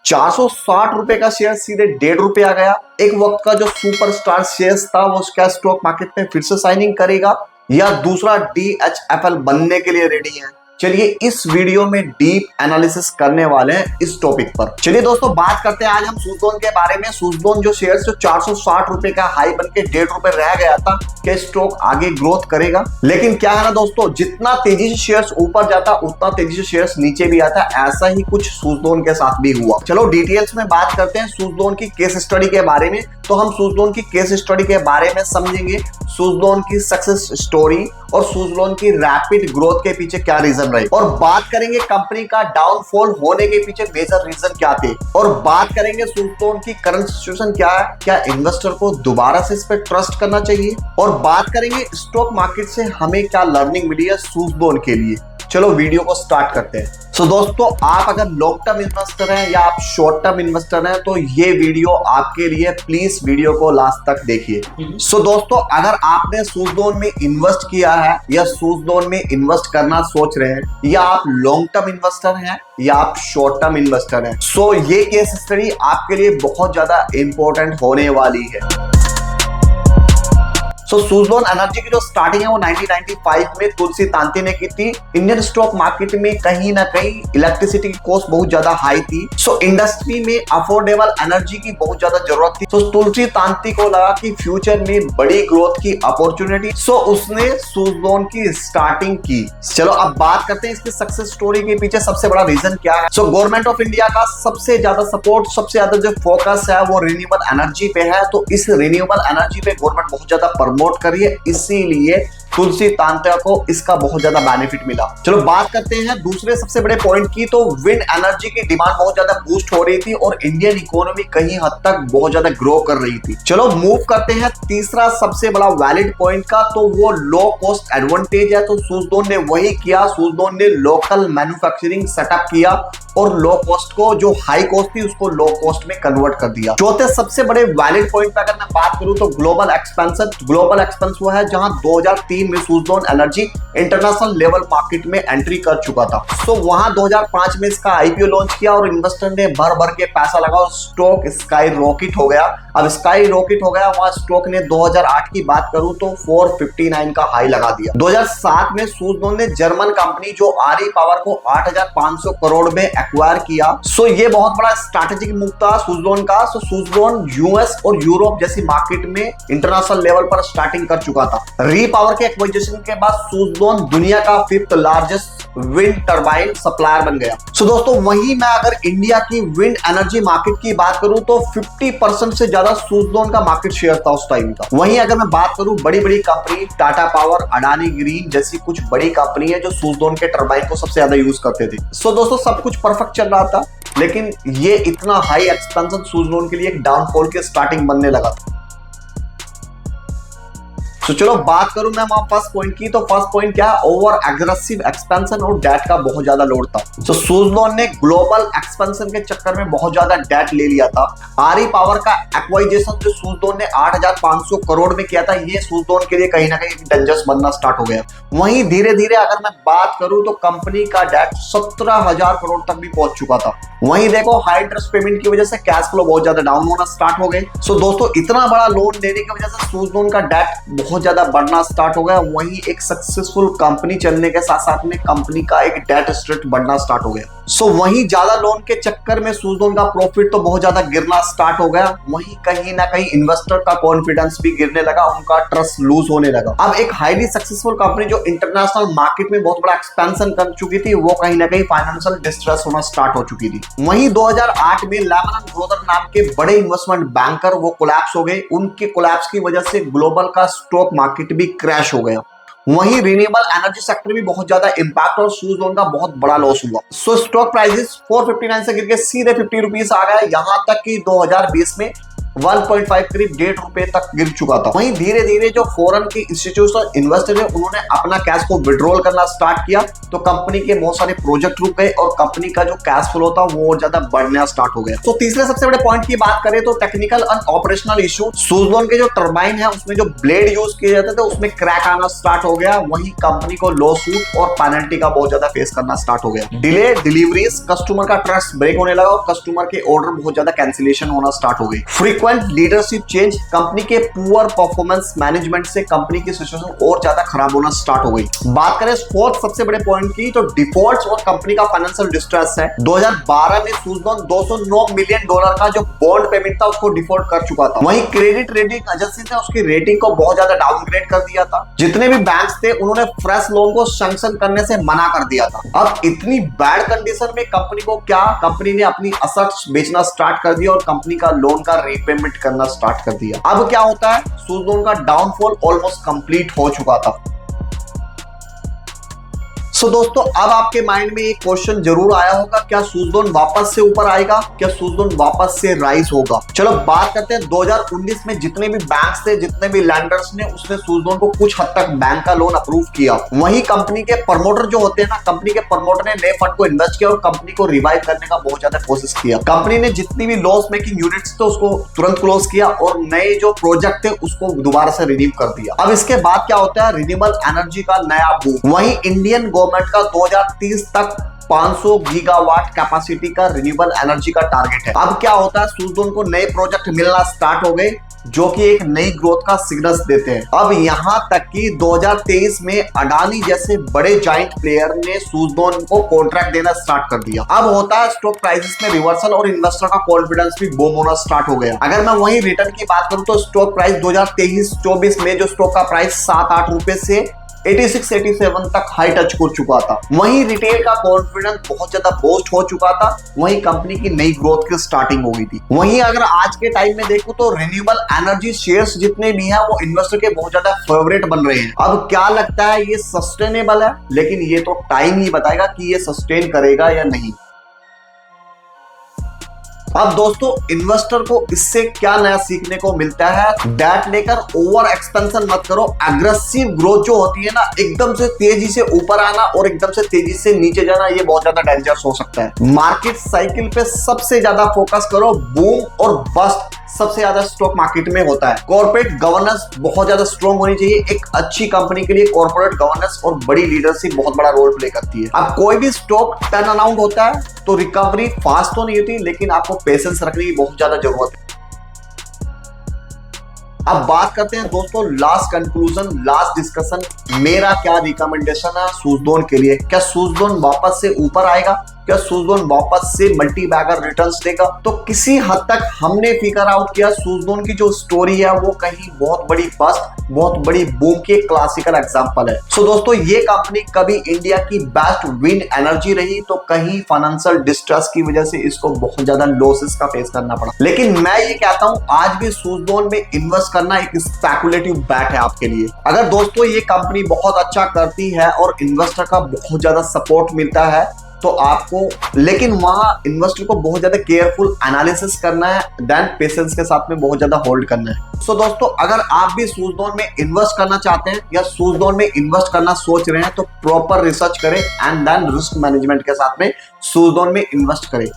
460 रुपए का शेयर सीधे 1.5 रुपए आ गया। एक वक्त का जो सुपरस्टार शेयर था वो उसका स्टॉक मार्केट में फिर से साइनिंग करेगा या दूसरा DHFL बनने के लिए रेडी है। चलिए इस वीडियो में डीप एनालिसिस करने वाले हैं इस टॉपिक पर। चलिए दोस्तों बात करते हैं आज हम सूज़लोन के बारे में। सूज़लोन जो शेयर जो 460 रुपए का हाई बन के 1.5 रुपए रह गया था, क्या स्टॉक आगे ग्रोथ करेगा? लेकिन क्या है ना दोस्तों, जितना तेजी से शेयर्स ऊपर जाता उतना तेजी से शेयर्स नीचे भी आता। ऐसा ही कुछ सूज़लोन के साथ भी हुआ। चलो डिटेल्स में बात करते हैं सूज़लोन की केस स्टडी के बारे में। तो हम सूज़लोन की केस स्टडी के बारे में समझेंगे, सूज़लोन की सक्सेस स्टोरी और सूज़लोन की रैपिड ग्रोथ के पीछे क्या रीजन रहे, और बात करेंगे कंपनी का डाउनफॉल होने के पीछे मेजर रीजन क्या थे, और बात करेंगे सूज़लोन की करंट सिचुएशन क्या है, क्या इन्वेस्टर को दोबारा से इस पर ट्रस्ट करना चाहिए, और बात करेंगे स्टॉक मार्केट से हमें क्या लर्निंग मिली है सूज़लोन के लिए। चलो वीडियो को स्टार्ट करते हैं। सो दोस्तों, आप अगर लॉन्ग टर्म इन्वेस्टर हैं या आप शॉर्ट टर्म इन्वेस्टर हैं तो ये वीडियो आपके लिए, प्लीज वीडियो को लास्ट तक देखिए। सो दोस्तों, अगर आपने सूज़लोन में इन्वेस्ट किया है या सूज़लोन में इन्वेस्ट करना सोच रहे हैं, या आप लॉन्ग टर्म इन्वेस्टर हैं या आप शॉर्ट टर्म इन्वेस्टर हैं, सो ये केस स्टडी आपके लिए बहुत ज्यादा इंपॉर्टेंट होने वाली है। सूज़लोन एनर्जी की जो स्टार्टिंग है वो 1995 में तुलसी तांती ने की थी। इंडियन स्टॉक मार्केट में कहीं ना कहीं इलेक्ट्रिसिटी की कॉस्ट बहुत ज्यादा हाई थी। इंडस्ट्री में अफोर्डेबल एनर्जी की बहुत ज्यादा जरूरत थी। तुलसी तांती को लगा कि फ्यूचर में बड़ी ग्रोथ की अपॉर्चुनिटी, उसने सूज़लोन की स्टार्टिंग की। चलो अब बात करते हैं इसकी सक्सेस स्टोरी के पीछे सबसे बड़ा रीजन क्या है। गवर्नमेंट ऑफ इंडिया का सबसे ज्यादा सपोर्ट, सबसे ज्यादा जो फोकस है वो रिन्यूएबल एनर्जी पे है। तो इस रिन्यूएबल एनर्जी पे गवर्नमेंट बहुत ज्यादा प्रमोट कर रही है, इसीलिए तुलसी तांत्या को इसका बहुत ज्यादा बेनिफिट मिला। चलो बात करते हैं दूसरे सबसे बड़े पॉइंट की। तो विंड एनर्जी की डिमांड बहुत ज्यादा बूस्ट हो रही थी और इंडियन इकोनॉमी कहीं हद तक बहुत ज्यादा ग्रो कर रही थी। चलो मूव करते हैं तीसरा सबसे बड़ा वैलिड पॉइंट का, तो वो लो कॉस्ट एडवांटेज है। तो सूज़लोन ने वही किया, सूज़लोन ने लोकल मैन्युफैक्चरिंग सेटअप किया और लो कॉस्ट को, जो हाई कॉस्ट थी उसको लो कॉस्ट में कन्वर्ट कर दिया। चौथे सबसे बड़े वैलिड पॉइंट पर अगर मैं बात करूं तो ग्लोबल एक्सपेंशन। ग्लोबल एक्सपेंशन वो है जहां 2003 में सूज़लोन एनर्जी इंटरनेशनल लेवल मार्केट में एंट्री कर चुका था। वहां 2005 में इसका IPO लॉन्च किया और इन्वेस्टर ने भर भर के पैसा लगा और स्टॉक स्काई रॉकेट हो गया। अब स्काई रॉकेट हो गया, वहां स्टॉक ने 2008 की बात करूं तो 459 का हाई लगा दिया। 2007 में सूज़लोन ने जर्मन कंपनी जो RE पावर को 8,500 करोड़ में एक्वायर किया। ये बहुत बड़ा स्ट्रैटेजिक मूव था सूज़लोन का। सूज़लोन US और यूरोप जैसी मार्केट में इंटरनेशनल लेवल पर स्टार्टिंग कर चुका था। RE पावर के एक्विजिशन के बाद सूज़लोन दुनिया का 5th largest wind turbine supplier बन गया। दोस्तों, वहीं मैं अगर इंडिया की विंड एनर्जी मार्केट की बात करूं तो 50% से ज्यादा सूज़लोन का मार्केट शेयर था उस टाइम का। वहीं अगर मैं बात करूं बड़ी बड़ी company, Tata power, Adani green जैसी कुछ बड़ी कंपनी है जो सूज़लोन के टरबाइन को सबसे ज्यादा यूज करते थे। दोस्तों, सब कुछ परफेक्ट चल रहा था, लेकिन ये इतना हाई एक्सपेंशन सूज़लोन के लिए एक डाउनफॉल की स्टार्टिंग बनने लगा था। चलो बात करूं मैं वहां फर्स्ट पॉइंट की। तो फर्स्ट पॉइंट क्या है, ओवर एग्रेसिव एक्सपेंशन और डेट का बहुत ज्यादा लोड था। सूज़लोन ने ग्लोबल एक्सपेंशन के चक्कर में बहुत ज्यादा डेट ले लिया था। RE पावर का एक्वाइजेशन जो सूज़लोन ने 8,500 करोड़ में किया था, ये सूज़लोन के लिए कहीं ना कहीं डेंजरस बनना स्टार्ट हो गया। वहीं धीरे धीरे अगर मैं बात करूं तो कंपनी का डेट 17,000 करोड़ तक भी पहुंच चुका था। वहीं देखो, हाई इंटरेस्ट पेमेंट की वजह से कैश फ्लो बहुत ज्यादा डाउन होना स्टार्ट हो गए। दोस्तों, इतना बड़ा लोन देने की वजह से सूज़लोन का डेट बहुत ज्यादा बढ़ना स्टार्ट हो गया। वहीं एक सक्सेसफुल कंपनी चलने के साथ साथ में कंपनी का एक डेट स्ट्रेट बढ़ना स्टार्ट हो गया। वहीं ज्यादा लोन के चक्कर में सूज़लोन का प्रॉफिट तो बहुत ज्यादा गिरना स्टार्ट हो गया। वहीं कहीं ना कहीं इन्वेस्टर का कॉन्फिडेंस भी गिरने लगा, उनका ट्रस्ट लूज होने लगा। अब एक हाईली सक्सेसफुल कंपनी जो इंटरनेशनल मार्केट में बहुत बड़ा एक्सपेंशन कर चुकी थी, वो कहीं ना कहीं फाइनेंशियल डिस्ट्रेस होना स्टार्ट हो चुकी थी। वहीं 2008 में लेमन ब्रदर नाम के बड़े इन्वेस्टमेंट बैंकर वो कोलैप्स हो गए। उनके कोलैप्स की वजह से ग्लोबल का स्टॉक मार्केट भी क्रैश हो गया। वहीं रिन्यूएबल एनर्जी सेक्टर भी बहुत ज्यादा इंपैक्ट और सूज़लोन का बहुत बड़ा लॉस हुआ। स्टॉक प्राइसेस 459 से गिर के सीधे 50 रुपीज आ गया। यहां तक कि 2020 में 1.5 करीब ₹1.5 तक गिर चुका था। वहीं धीरे धीरे जो फॉरेन के इंस्टीट्यूशनल इन्वेस्टर है उन्होंने अपना कैश को विड्रॉल करना स्टार्ट किया, तो कंपनी के बहुत सारे प्रोजेक्ट रुक गए और कंपनी का जो कैश फ्लो था वो और ज्यादा बढ़ना स्टार्ट हो गया। तो तीसरे सबसे बड़े पॉइंट की बात करें तो technical and operational issue, Suzlon के जो टरबाइन है उसमें जो ब्लेड यूज किए जाते थे उसमें क्रैक आना स्टार्ट हो गया। वहीं कंपनी को लॉ सूट और पेनल्टी का बहुत ज्यादा फेस करना स्टार्ट हो गया। डिले डिलीवरीज, कस्टमर का ट्रस्ट ब्रेक होने लगा और कस्टमर के ऑर्डर बहुत ज्यादा कैंसिलेशन होना स्टार्ट हो गई। फ्रीक्वेंट लीडरशिप चेंज, कंपनी के पुअर परफॉर्मेंस मैनेजमेंट से कंपनी की सिचुएशन और ज्यादा खराब होना स्टार्ट हो गई। बात करें फोर्थ सबसे बड़े पॉइंट की तो डिफॉल्ट्स और कंपनी का फाइनेंशियल डिस्ट्रेस है। 2012 में सूजलॉन $209 मिलियन का जो बॉन्ड पेमेंट था उसको डिफॉल्ट कर चुका था। वहीं क्रेडिट रेटिंग एजेंसी ने उसकी रेटिंग को बहुत ज्यादा डाउनग्रेड कर दिया था। जितने भी बैंक्स थे उन्होंने फ्रेश लोन को सैंक्शन करने से मना कर दिया था। अब इतनी बैड कंडीशन में कंपनी को क्या, कंपनी ने अपनी असेट्स बेचना स्टार्ट कर दिया और कंपनी का लोन का रीपेमेंट करना स्टार्ट कर दिया। अब क्या होता है, सूजलॉन का डाउनफॉल ऑलमोस्ट कंप्लीट हो चुका था। दोस्तों अब आपके माइंड में एक क्वेश्चन जरूर आया होगा, क्या सूजलॉन वापस से ऊपर आएगा, क्या सूजलॉन वापस से राइज होगा। चलो बात करते हैं 2019 में जितने भी बैंक्स थे, जितने भी लैंडर्स ने, उसने सूजलॉन को कुछ हद तक बैंक का लोन अप्रूव किया। वहीं कंपनी के प्रमोटर जो होते हैं ना, कंपनी के प्रमोटर ने नए फंड को इन्वेस्ट किया और कंपनी को रिवाइव करने का बहुत ज्यादा कोशिश किया। कंपनी ने जितनी भी लॉस मेकिंग यूनिट्स थे उसको तुरंत क्लोज किया और नए जो प्रोजेक्ट थे उसको दोबारा से रिन्यू कर दिया। अब इसके बाद क्या होता है, रिन्यूएबल एनर्जी का नया बूम। वहीं इंडियन गवर्नमेंट का 2030 तक 500 गीगावाट कैपेसिटी का रिन्यूएबल एनर्जी का टारगेट है। अब क्या होता है, सूजलॉन को नए प्रोजेक्ट मिलना स्टार्ट हो गए जो कि एक नई ग्रोथ का सिग्नल्स देते हैं। अब यहां तक कि 2023 में अडानी जैसे बड़े जाइंट प्लेयर ने सूजलॉन को कॉन्ट्रैक्ट देना स्टार्ट कर दिया। अब होता है स्टॉक प्राइसेस में रिवर्सल और इन्वेस्टर का कॉन्फिडेंस भी बूम होना स्टार्ट हो गया। अगर मैं वही रिटर्न की बात करूं तो स्टॉक प्राइस 2023-24 में जो स्टॉक का प्राइस 7-8 रुपए से 86-87 तक हाई टच कर चुका था। वहीं रिटेल का कॉन्फिडेंस बहुत ज्यादा बूस्ट हो चुका था। वहीं कंपनी की नई ग्रोथ की स्टार्टिंग हो गई थी। वहीं अगर आज के टाइम में देखूं तो रिन्यूएबल एनर्जी शेयर्स जितने भी हैं वो इन्वेस्टर के बहुत ज्यादा फेवरेट बन रहे हैं। अब क्या लगता है, ये सस्टेनेबल है, लेकिन ये तो टाइम ही बताएगा कि ये सस्टेन करेगा या नहीं। अब दोस्तों इन्वेस्टर को इससे क्या नया सीखने को मिलता है, डेट लेकर ओवर एक्सपेंशन मत करो। एग्रेसिव ग्रोथ जो होती है ना, एकदम से तेजी से ऊपर आना और एकदम से तेजी से नीचे जाना, ये बहुत ज्यादा डेंजरस हो सकता है। मार्केट साइकिल पे सबसे ज्यादा फोकस करो। बूम और बस्ट सबसे ज्यादा स्टॉक मार्केट में होता है। कॉर्पोरेट गवर्नेंस बहुत ज्यादा स्ट्रॉन्ग होनी चाहिए। एक अच्छी कंपनी के लिए कॉर्पोरेट गवर्नेंस और बड़ी लीडरशिप बहुत बड़ा रोल प्ले करती है। अब कोई भी स्टॉक टर्न अराउंड होता है तो रिकवरी फास्ट तो नहीं होती, लेकिन आपको पेशेंस रखने की बहुत ज्यादा जरूरत है। अब बात करते हैं दोस्तों लास्ट कंक्लूजन, लास्ट डिस्कशन। मेरा क्या रिकमेंडेशन है सूजलॉन के लिए। क्या सूजलॉन वापस से ऊपर आएगा, क्या सूजलॉन वापस से मल्टी बैगर रिटर्न्स देगा। तो किसी हद तक हमने फिगर आउट किया सूजलॉन की जो स्टोरी है वो कहीं बहुत बड़ी बस्ट, बहुत बड़ी बूम के क्लासिकल एग्जांपल है। सो दोस्तों ये कंपनी कभी इंडिया की बेस्ट विंड एनर्जी रही तो कहीं फाइनेंशियल डिस्ट्रेस की वजह से इसको बहुत ज्यादा लॉसेस का फेस करना पड़ा। लेकिन मैं ये कहता हूं आज भी सूजलॉन में इन्वेस्ट करना एक स्पेकुलेटिव बैट है आपके लिए। अगर दोस्तों ये कंपनी बहुत अच्छा करती है और इन्वेस्टर का बहुत ज्यादा सपोर्ट मिलता है तो आपको, लेकिन वहां इन्वेस्टर को बहुत ज्यादा केयरफुल एनालिसिस करना है, देन पेशेंस के साथ में बहुत ज्यादा होल्ड करना है। सो दोस्तों अगर आप भी सूजलॉन में इन्वेस्ट करना चाहते हैं या सूजलॉन में इन्वेस्ट करना सोच रहे हैं तो प्रॉपर रिसर्च करें एंड देन रिस्क मैनेजमेंट के साथ में सूजलॉन में इन्वेस्ट करें।